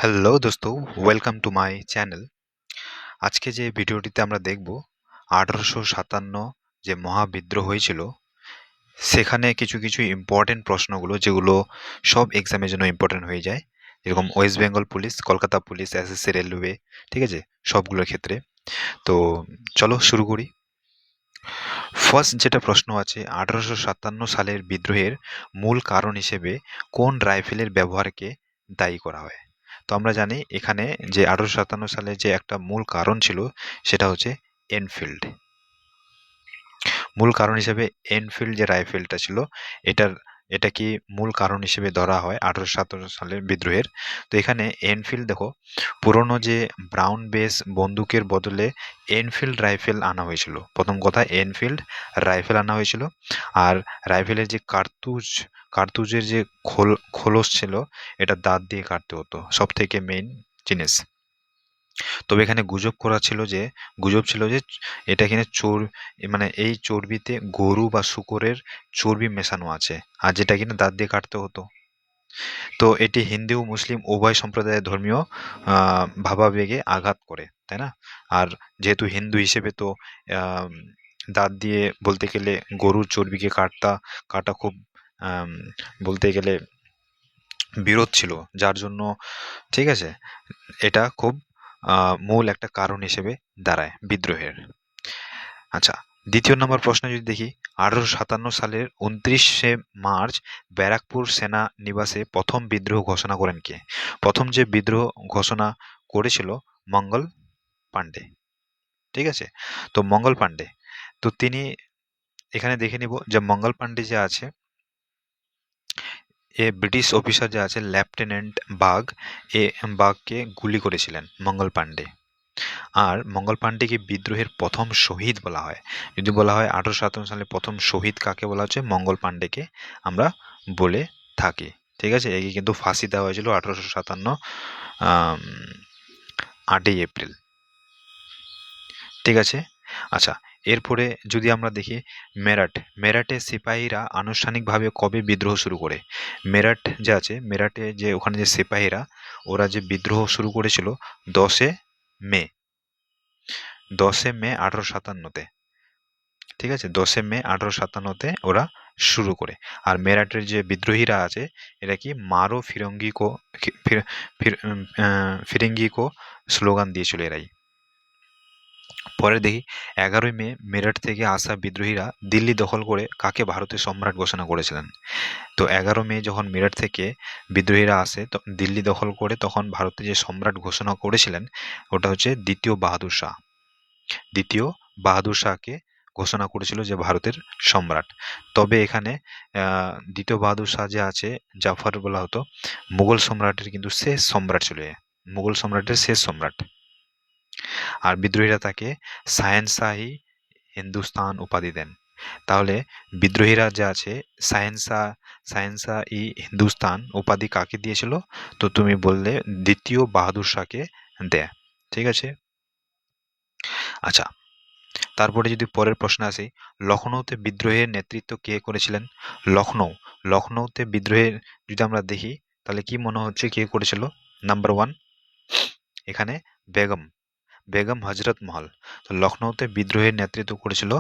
Hello দোস্ত, welcome to my channel. আজকে যে ভিডিওটিতে আমরা দেখব 1857 যে মহাবিদ্রোহ হয়েছিল, সেখানে কিছু কিছু ইম্পর্টেন্ট প্রশ্নগুলো যেগুলো সব এক্সামের জন্য ইম্পর্টেন্ট হয়ে যায়, যেরকম West Bengal police, Kolkata police, SSC, railway, ঠিক আছে, সবগুলোর ক্ষেত্রে। তো চলো শুরু করি। ফার্স্ট যেটা প্রশ্ন আছে, 1857 সালের বিদ্রোহের মূল কারণ হিসেবে কোন রাইফেলের ব্যবহারকে দায়ী করা হয়? তো আমরা জানি এখানে যে 1857 সালে যে একটা মূল কারণ ছিল, সেটা হচ্ছে এনফিল্ড। মূল কারণ হিসেবে এনফিল্ড যে রাইফেলটা ছিল, এটার এটা কি মূল কারণ হিসেবে ধরা হয় 1857 সালের বিদ্রোহের। তো এখানে এনফিল্ড দেখো, পুরনো যে ব্রাউন বেস বন্দুকের বদলে এনফিল্ড রাইফেল আনা হয়েছিল। প্রথম কথা, এনফিল্ড রাইফেল আনা হয়েছিল। আর রাইফেলের যে কার্তুজের যে খোলস ছিল, এটা দাঁত দিয়ে কাটতে হতো, সব থেকে মেইন জিনিস। তবে এখানে গুজব ছিল যে এটা এখানে মানে এই চর্বিতে গরু বা শূকরের চর্বি মেশানো আছে, আর যেটা কিনা দাঁত দিয়ে কাটতে হতো। তো এটি হিন্দু ও মুসলিম উভয় সম্প্রদায়ের ধর্মীয় ভাবাবেগে আঘাত করে, তাই না? আর যেহেতু হিন্দু হিসেবে তো আম, দাঁত দিয়ে বলতে গেলে গরুর চর্বিকে কাটা খুব আম, বলতে গেলে বিরোধ ছিল, যার জন্য, ঠিক আছে, এটা খুব মূল একটা কারণ হিসেবে দাঁড়ায় বিদ্রোহের। আচ্ছা, দ্বিতীয় নম্বর প্রশ্ন যদি দেখি, 1857 সালের 29শে মার্চ ব্যারাকপুর সেনা নিবাসে প্রথম বিদ্রোহ ঘোষণা করেন কে? প্রথম যে বিদ্রোহ ঘোষণা করেছিল মঙ্গল পাণ্ডে, ঠিক আছে। তো মঙ্গল পাণ্ডে, তো তিনি, এখানে দেখে নিব যে মঙ্গল পাণ্ডে যে আছে, এ ব্রিটিশ অফিসার যে আছে লেফটেন্যান্ট বাগ, এ বাগকে গুলি করেছিলেন মঙ্গল পাণ্ডে। আর মঙ্গল পাণ্ডেকে বিদ্রোহের প্রথম শহীদ বলা হয়। যদি বলা হয় 1857 সালে প্রথম শহীদ কাকে বলা হচ্ছে, মঙ্গল পাণ্ডেকে আমরা বলে থাকি, ঠিক আছে। একে কিন্তু ফাঁসি দেওয়া হয়েছিল 1857 8ই এপ্রিল, ঠিক আছে। আচ্ছা, এরপরে যদি আমরা দেখি মেরাটে সিপাহীরা আনুষ্ঠানিকভাবে কবে বিদ্রোহ শুরু করে? মেরাট যে আছে, মেরাটে যে ওখানে যে সিপাহীরা, ওরা যে বিদ্রোহ শুরু করেছিল 10 মে, 10 মে 1857-তে, ঠিক আছে। 10 মে 1857-তে ওরা শুরু করে। আর মেরাটের যে বিদ্রোহীরা আছে, এরা কি মারো ফিরিঙ্গিকো স্লোগান দিয়েছিল এরাই। পরে দেখি 11ই মে মেরঠ থেকে আসা বিদ্রোহীরা দিল্লি দখল করে কাকে ভারতের সম্রাট ঘোষণা করেছিলেন? তো 11 মে যখন মেরঠ থেকে বিদ্রোহীরা আসে, তো দিল্লি দখল করে, তখন ভারতের যে সম্রাট ঘোষণা করেছিলেন, ওটা হচ্ছে দ্বিতীয় বাহাদুর শাহ। দ্বিতীয় বাহাদুর শাহকে ঘোষণা করেছিল যে ভারতের সম্রাট। তবে এখানে দ্বিতীয় বাহাদুর শাহ যে আছে, জাফর বলা হতো, মুঘল সম্রাটের কিন্তু শেষ সম্রাট ছিল এ। মুঘল সম্রাটের শেষ সম্রাট। আর বিদ্রোহীরা তাকে শাহেনশাহি হিন্দুস্তান উপাধি দেন। তাহলে বিদ্রোহীরা যে আছে, শাহেনশাহ ই হিন্দুস্তান উপাধি কাকে দিয়েছিল? তো তুমি বললে দ্বিতীয় বাহাদুর শাহকে দেয়, ঠিক আছে। আচ্ছা, তারপরে যদি পরের প্রশ্নে আসি, লখনৌতে বিদ্রোহের নেতৃত্ব কে করেছিলেন? লখনৌ লখনৌতে বিদ্রোহের যদি আমরা দেখি, তাহলে কি মনে হচ্ছে কে করেছিল? নাম্বার 1, এখানে বেগম বেগম হজরত মহল। তো লখনৌতে বিদ্রোহের নেতৃত্ব করেছিল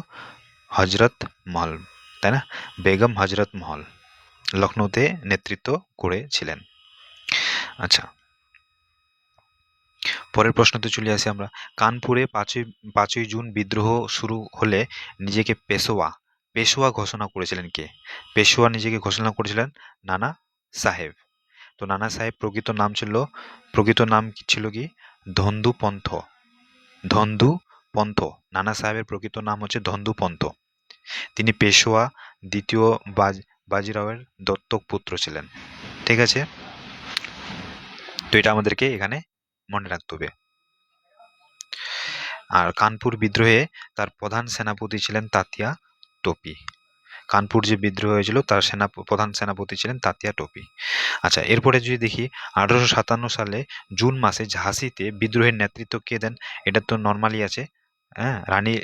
হজরত মহল, তাই না? বেগম হজরত মহল লখনৌতে নেতৃত্ব করেছিলেন। আচ্ছা, পরের প্রশ্নতে চলে আসি আমরা। কানপুরে 5ই জুন বিদ্রোহ শুরু হলে নিজেকে পেশোয়া ঘোষণা করেছিলেন কে? পেশোয়া নিজেকে ঘোষণা করেছিলেন নানা সাহেব। তো নানা সাহেব প্রকৃত নাম কি ছিল কি? ধন্দু পন্থ। ধন্দু পন্থ, নানা সাহেবের প্রকৃত নাম হচ্ছে ধন্দু পন্থ। তিনি পেশোয়া দ্বিতীয় বাজিরাওয়ের দত্তক পুত্র ছিলেন, ঠিক আছে। তো এটা আমাদেরকে এখানে মনে রাখতে হবে। আর কানপুর বিদ্রোহে তার প্রধান সেনাপতি ছিলেন তাতিয়া টোপি। কানপুর যে বিদ্রোহ হয়েছিল, তার প্রধান সেনাপতি ছিলেন তাতিয়া টোপি। আচ্ছা, এরপরে যদি দেখি 1857 সালে জুন মাসে ঝাঁসিতে বিদ্রোহের নেতৃত্ব কে দেন? এটা তো নর্মালি আছে, হ্যাঁ, রানী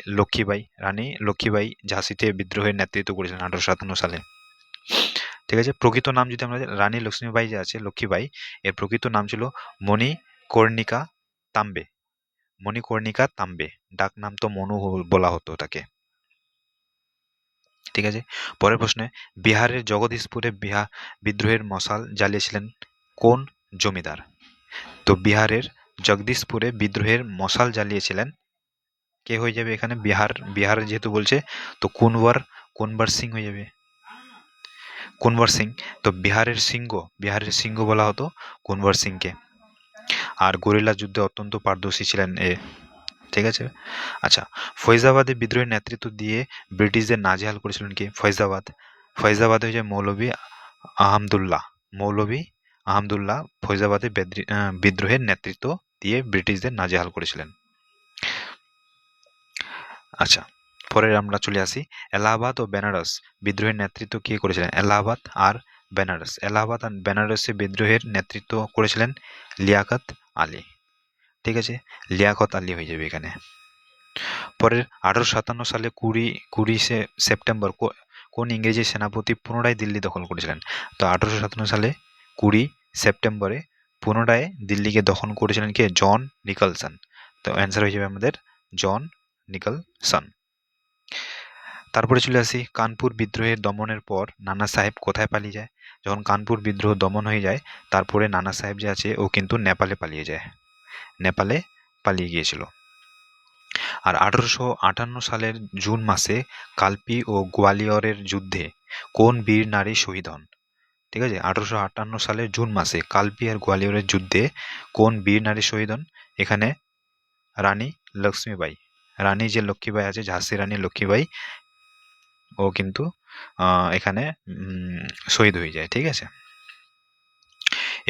লক্ষ্মীবাই ঝাঁসিতে বিদ্রোহের নেতৃত্ব করেছিলেন 1857 সালে। ঠিক আছে। প্রকৃত নাম যদি আমরা রানী লক্ষ্মীবাই যে আছে লক্ষ্মীবাই, এর প্রকৃত নাম ছিল মণিকর্ণিকা তাম্বে। মণিকর্ণিকা তাম্বে, ডাক নাম তো মনু বলা হতো তাকে। ঠিক আছে। পরের প্রশ্নে, বিহারের জগদীশপুরে বিদ্রোহের মশাল জ্বালিয়েছিলেন কোন জমিদার? তো বিহারের জগদীশপুরে বিদ্রোহের মশাল জ্বালিয়েছিলেন কে হয়ে যাবে এখানে? বিহার যেহেতু বলছে, তো কুনবার সিং হয়ে যাবে। কুনবার সিং। তো বিহারের সিংহ বলা হতো কুনবার সিংকে। আর গরিল্লা যুদ্ধে অত্যন্ত পারদর্শী ছিলেন এ। ঠিক আছে। আচ্ছা, ফৈজাবাদে বিদ্রোহের নেতৃত্ব দিয়ে ব্রিটিশদের নাজেহাল করেছিলেন কে? ফৈজাবাদে হচ্ছে মৌলভী আহমদুল্লাহ ফৈজাবাদে বিদ্রোহের নেতৃত্ব দিয়ে ব্রিটিশদের নাজেহাল করেছিলেন। আচ্ছা, পরে আমরা চলে আসি এলাহাবাদ ও বেনারস বিদ্রোহের নেতৃত্ব কে করেছিলেন? এলাহাবাদ আর বেনারসে বিদ্রোহের নেতৃত্ব করেছিলেন লিয়াকত আলী। ঠিক আছে, লিয়াকত আলী হয়ে যাবে এখানে। পরের 1857 সালে কুড়ি সেপ্টেম্বর কোন ইংরেজি সেনাপতি পুনরায় দিল্লি দখল করেছিলেন? তো 1857 সালে 20 সেপ্টেম্বরে পুনরায় দিল্লিকে দখল করেছিলেন কে? জন নিকলসন। তো অ্যান্সার হয়ে যাবে আমাদের জন নিকলসন। তারপরে চলে আসি কানপুর বিদ্রোহের দমনের পর নানা সাহেব কোথায় পালিয়ে যায়? যখন কানপুর বিদ্রোহ দমন হয়ে যায়, তারপরে নানা সাহেব যে আছে ও কিন্তু নেপালে পালিয়ে যায়, নেপালে পালিয়ে গিয়েছিল। আর 1858 সালের জুন মাসে কালপি ও গোয়ালিয়রের যুদ্ধে কোন বীর নারী শহীদ হন? ঠিক আছে, 1858 সালের জুন মাসে কালপি আর গোয়ালিয়রের যুদ্ধে কোন বীর নারী শহীদ হন? এখানে রানী লক্ষ্মীবাই। রানী যে লক্ষ্মীবাই আছে, ঝাঁসি রানী লক্ষ্মীবাই, ও কিন্তু এখানে শহীদ হয়ে যায়। ঠিক আছে।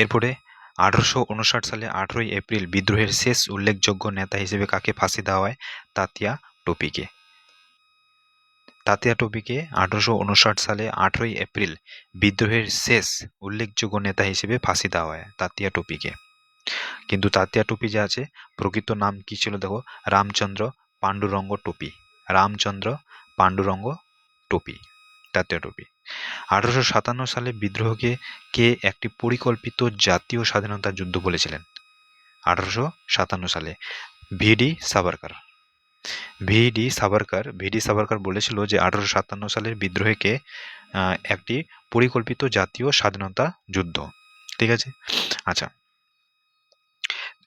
এরপরে 1859 সালে 18ই এপ্রিল বিদ্রোহের শেষ উল্লেখযোগ্য নেতা হিসেবে কাকে ফাঁসি দেওয়া হয়? তাতিয়া টোপিকে। 1859 সালে 18ই এপ্রিল বিদ্রোহের শেষ উল্লেখযোগ্য নেতা হিসেবে ফাঁসি দেওয়া হয় তাতিয়া টোপিকে। কিন্তু তাতিয়া টোপি যে আছে, প্রকৃত নাম কি ছিল দেখো? রামচন্দ্র পাণ্ডুরঙ্গ টোপি। রামচন্দ্র পাণ্ডুরঙ্গ টোপি, তাতিয়া টোপি। 1857 সালে বিদ্রোহকে কে একটি পরিকল্পিত জাতীয় স্বাধীনতা যুদ্ধ বলেছিলেন? 1857 সালে ভিডি সাভারকার বলেছিল যে 1857 সালের বিদ্রোহকে একটি পরিকল্পিত জাতীয় স্বাধীনতা যুদ্ধ। ঠিক আছে। আচ্ছা,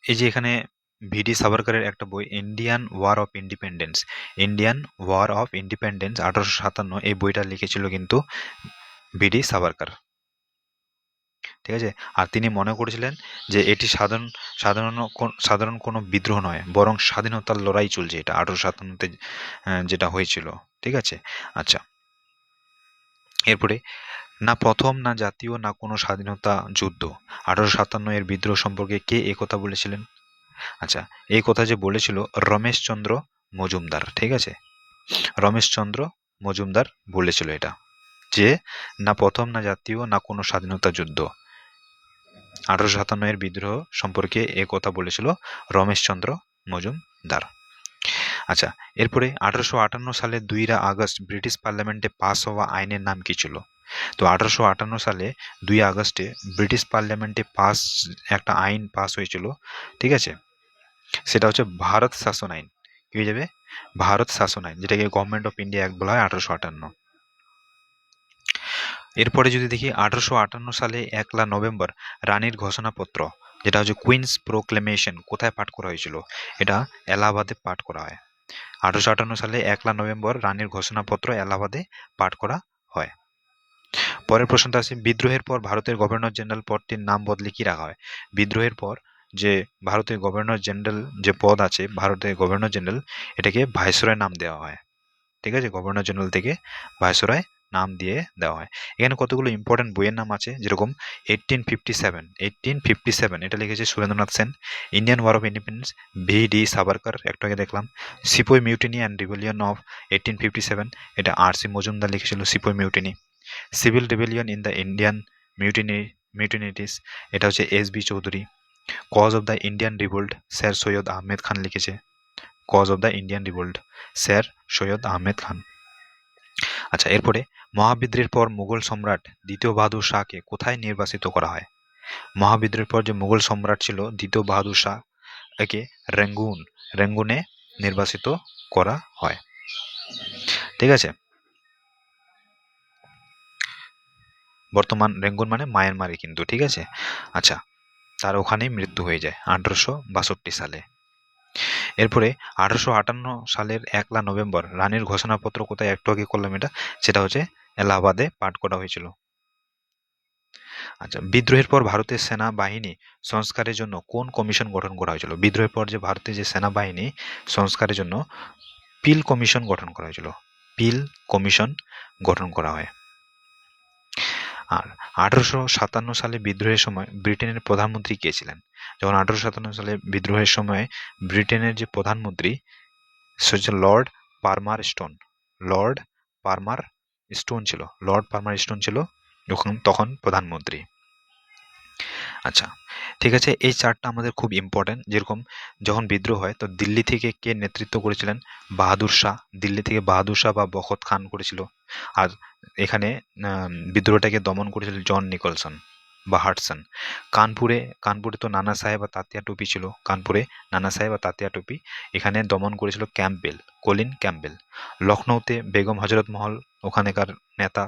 এই যে এখানে ভিডি সাভারকারের একটা বই ইন্ডিয়ান ওয়ার অফ ইন্ডিপেন্ডেন্স, 1857, এই বইটা লিখেছিল কিন্তু ভিডি সাভারকার। ঠিক আছে। আর তিনি মনে করেছিলেন যে এটি সাধারণ কোনো বিদ্রোহ নয়, বরং স্বাধীনতার লড়াই চলছে এটা 1857-তে যেটা হয়েছিল। ঠিক আছে। আচ্ছা, এরপরে না প্রথম না জাতীয় না কোনো স্বাধীনতা যুদ্ধ, 1857 এর বিদ্রোহ সম্পর্কে কে একথা বলেছিলেন? আচ্ছা, এই কথা যে বলেছিল রমেশচন্দ্র মজুমদার। ঠিক আছে, রমেশচন্দ্র মজুমদার বলেছিল এটা, যে না প্রথম না জাতীয় না কোনো স্বাধীনতা যুদ্ধ। 1857 এর বিদ্রোহ সম্পর্কে এ কথা বলেছিল রমেশচন্দ্র মজুমদার। আচ্ছা, এরপরে 1858 সালে 2 আগস্ট ব্রিটিশ পার্লামেন্টে পাস হওয়া আইনের নাম কি ছিল? তো 1858 সালে 2 আগস্টে ব্রিটিশ পার্লামেন্টে একটা আইন পাস হয়েছিল। ঠিক আছে, সেটা হচ্ছে ভারত শাসন আইন। কি হয়ে যাবে? ভারত শাসন আইন, যেটাকে গভর্নমেন্ট অফ ইন্ডিয়া অ্যাক্ট বলা হয় 1858। এরপরে যদি দেখি 1858 সালে 1 নভেম্বর রানীর ঘোষণাপত্র, যেটা হচ্ছে কুইন্স প্রোক্লেমেশন, কোথায় পাঠ করা হয়েছিল? এটা এলাহাবাদে পাঠ করা হয়। 1858 সালে 1 নভেম্বর রানীর ঘোষণাপত্র এলাহাবাদে পাঠ করা হয়। পরের প্রশ্নটা আছে, বিদ্রোহের পর ভারতের গভর্নর জেনারেল পদটির নাম বদলে কি রাখা হয়? বিদ্রোহের পর যে ভারতের গভর্নর জেনারেল যে পদ আছে, ভারতের গভর্নর জেনারেল, এটাকে ভাইসরয় নাম দেওয়া হয়। ঠিক আছে, গভর্নর জেনারেল থেকে ভাইসরয় নাম দিয়ে দেওয়া হয়। এখানে কতগুলো ইম্পর্টেন্ট বইয়ের নাম আছে, যেরকম 1857, এটা লিখেছে Surendranath Sen. Indian war of independence, VD Savarkar, একটু আগে দেখলাম। Sepoy mutiny and rebellion of 1857, এটা আর.সি. মজুমদার লিখেছিল sepoy mutiny. Civil rebellion in the Indian mutinies, এটা হচ্ছে SB. Chowdhury. Cause of the Indian revolt, sir Syed Ahmed Khan লিখেছে। Cause of the Indian revolt, sir Syed Ahmed Khan. আচ্ছা, এরপরে মহাবিদ্রোহের পর মুঘল সম্রাট দ্বিতীয় বাহাদুর শাহকে কোথায় নির্বাসিত করা হয়? মহাবিদ্রোহের পর যে মুঘল সম্রাট ছিল দ্বিতীয় বাহাদুর শাহ, একে রেঙ্গুনে নির্বাসিত করা হয়। ঠিক আছে, বর্তমান রেঙ্গুন মানে মায়ানমারে কিন্তু। ঠিক আছে, আচ্ছা, তার ওখানেই মৃত্যু হয়ে যায় 1862 সালে। এরপরে 1858 সালের 1 নভেম্বর রানীর ঘোষণাপত্র কোথায়, একটু আগে করলাম এটা, সেটা হচ্ছে এলাহাবাদে পাঠ করা হয়েছিল। আচ্ছা, বিদ্রোহের পর ভারতের সেনাবাহিনী সংস্কারের জন্য কোন কমিশন গঠন করা হয়েছিল? বিদ্রোহের পর যে ভারতের যে সেনাবাহিনী সংস্কারের জন্য পিল কমিশন গঠন করা হয়েছিল। পিল কমিশন গঠন করা হয়। আর 1857 সালে বিদ্রোহের সময় ব্রিটেনের প্রধানমন্ত্রী কে ছিলেন? যখন 1857 সালে বিদ্রোহের সময় ব্রিটেনের যে প্রধানমন্ত্রী সে হচ্ছে Lord Palmerston. Lord Palmerston ছিল, লর্ড পারমার স্টোন ছিল তখন প্রধানমন্ত্রী। আচ্ছা, ঠিক আছে, এই চারটা আমাদের খুব ইম্পর্টেন্ট। যেরকম যখন বিদ্রোহ হয় তো দিল্লি থেকে কে নেতৃত্ব করেছিলেন? বাহাদুর শাহ। দিল্লি থেকে বাহাদুর শাহ বা বখত খান করেছিল। আর এখানে বিদ্রোহটাকে দমন করেছিল জন নিকলসন বা হাডসন। কানপুরে তো নানা সাহেব আর তাতিয়া টুপি ছিল। কানপুরে নানা সাহেব আর তাতিয়া টুপি, এখানে দমন করেছিল ক্যাম্পবেল, কলিন ক্যাম্পবেল। লখনৌতে বেগম হজরত মহল ওখানেকার নেতা,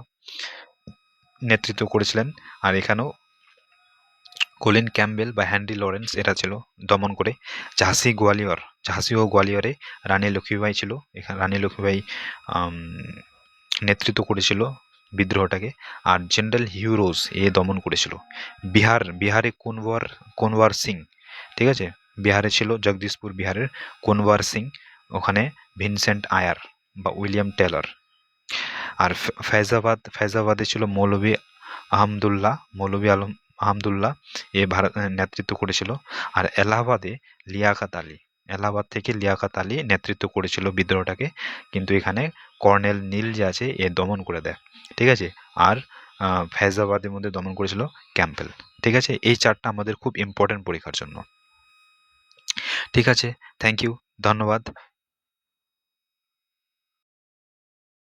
নেতৃত্ব করেছিলেন। আর এখানেও কলিন ক্যাম্পবেল বা হ্যানরি লরেন্স এরা ছিল দমন করে। ঝাঁসি ও গোয়ালিয়রে রানী লক্ষ্মীবাই ছিল। এখানে রানী লক্ষ্মীবাই নেতৃত্ব করেছিল বিদ্রোহটাকে। আর জেনারেল হিউরোজ দমন করেছিল। বিহারে কুনওয়ার সিং, ঠিক আছে, বিহারে ছিল জগদীশপুর বিহারের কুনওয়ার সিং, ওখানে ভিনসেন্ট আয়ার বা উইলিয়াম টেলর। আর ফৈজাবাদে ছিল মৌলভী আহমদুল্লাহ নেতৃত্ব করেছিল। আর এলাহাবাদ থেকে লিয়াকাত আলী নেতৃত্ব করেছিল বিদ্রোহটাকে, কিন্তু এখানে কর্নেল নীল যে আছে দমন করে দেয়। ঠিক আছে, আর ফৈজাবাদের মধ্যে দমন করেছিল ক্যাম্পবেল। ঠিক আছে, এই চারটা আমাদের খুব ইম্পর্টেন্ট পরীক্ষার জন্য। ঠিক আছে, থ্যাংক ইউ, ধন্যবাদ।